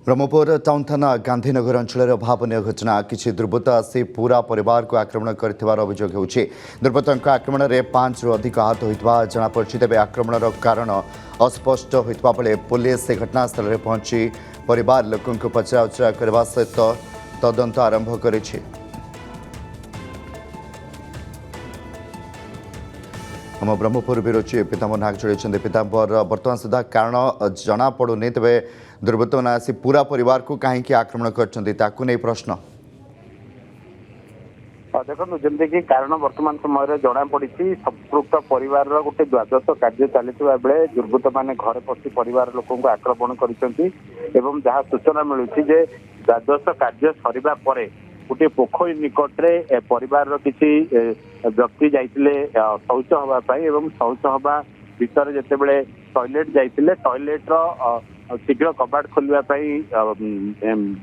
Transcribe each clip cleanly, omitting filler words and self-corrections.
Brahmapur town थाना गांधीनगर अंचल अभावन घटना किसी दुर्बृत्त आसी पूरा परिवार को आक्रमण कर अभियोग होउछि। दुर्बृत्तों आक्रमण में 5 रु अधिक आहत होता जमापड़ी। तेज आक्रमण कारण अस्पष्ट होता बेले पुलिस घटनास्थल में पहुंची परिवार लोकों पचराउचरा करने सहित तदंत आरंभ करिछि। हम ब्रह्मपुर ब्यूरो चीफ पीताम्बर नाग जोड़ी। पीताम्बर बर्तमान सुधा कारण जना पड़ुनी, तेज दुर्बृत्त मैंने आसी पूरा परिवार को कहीं आक्रमण कर प्रश्न देखो जमीक कारण वर्तमान समय जना पड़ी संपृक्त परिवार गोटे द्वादश कार्य चलता बेले दुर्बृत्त मैंने घर पशि परिवार लोक आक्रमण कर जहाँ सूचना मिलूँ द्वादश कार्य सरिबा परे गोटे पोखरी निकटरे परिवार किसी व्यक्ति जाइए शौच हाँपाई शौच हाँबा भितर जितेबले टॉयलेट जाइए टॉयलेट शीघ्र कबाट खोलवाई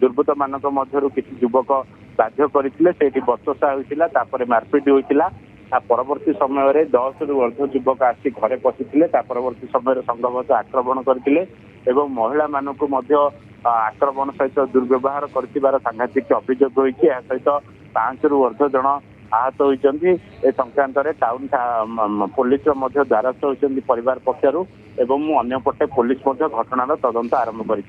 दुर्बृत्त मानक मध्य किसी युवक बाध्य करते बचसा होता मारपिट होता। परवर्ती समय 10 रु अर्ध युवक आसी घरे पशिले परवर्ती समय संघबद्ध आक्रमण करते महिला मानक आक्रमण सहित दुर्व्यवहार कर सांघातिक अभियोग होती। सहित 5 रु अर्ध जन आहत होती। संक्रांत टाउन पुलिस द्वारस्थ होती परिवार पक्षर अंपटे पुलिस घटनार तदंत आरंभ कर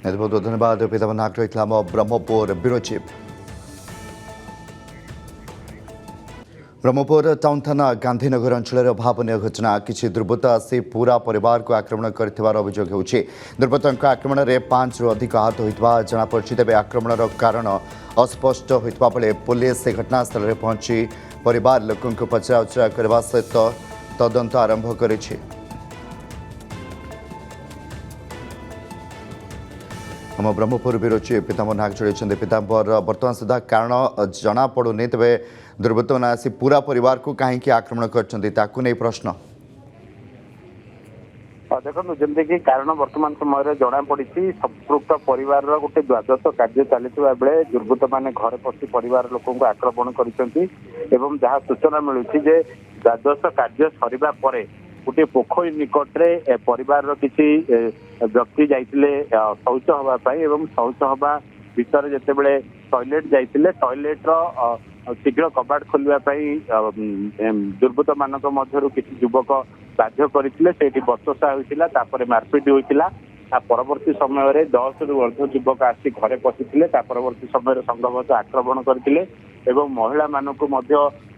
बहुत बहुत धन्यवाद। पीताम्बर नाग रही Brahmapur bureau chief. Brahmapur town थाना गांधीनगर अंचल अभावन घटना किसी दुर्बृत्त आसी पूरा परिवार को आक्रमण कर अभियोग होउछि। दुर्बृत्तों आक्रमण में 5 रु अधिक आहत होता जमापड़ी। तेज आक्रमण कारण अस्पष्ट होता बेले पुलिस घटनास्थल में पहुंची परिवार लोकों पचराउचरा करने सहित तदंत आरंभ करिछि। हम ब्रह्मपुर ब्यूरो चीफ पीताम्बर नाग जोड़ी। पीताम्बर बर्तमान सुधा कारण जना पड़ुनी, तेज दुर्बृत्त मैंने आसी पूरा परिवार को कहीं आक्रमण कर प्रश्न देखो जमीक कारण वर्तमान समय जना पड़ी संपृक्त परिवार गोटे द्वादश कार्य चलता बेले दुर्बृत्त मैंने घर पशि परिवार लोक आक्रमण कर जहाँ सूचना मिलूँ द्वादश कार्य सरिबा परे गोटे पोखरी निकटरे परिवार किसी व्यक्ति जाइए शौच हाँपाई शौच हाँबा भितर जितेबले टॉयलेट जाइए टॉयलेट शीघ्र कबाट खोलवाई दुर्बृत्त मानक मध्य किसी युवक बाध्य करते बचसा होता मारपिट होता। परवर्ती समय 10 रु अर्ध युवक आसी घरे पशिले परवर्ती समय संघबद्ध आक्रमण करते महिला मानक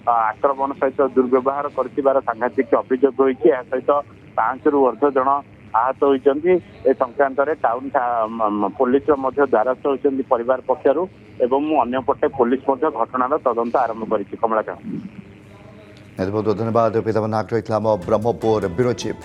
आक्रमण सहित दुर्व्यवहार कर सांघातिक अभियोग होती। सहित 5 रु अर्ध जन आहत होती। संक्रांत टाउन पुलिस द्वारस्थ होती परिवार पक्षर अंपटे पुलिस घटनार तदंत आरंभ कर बहुत बहुत धन्यवाद। पीताम्बर नाग रही ब्रह्मपुर ब्यूरो चीफ।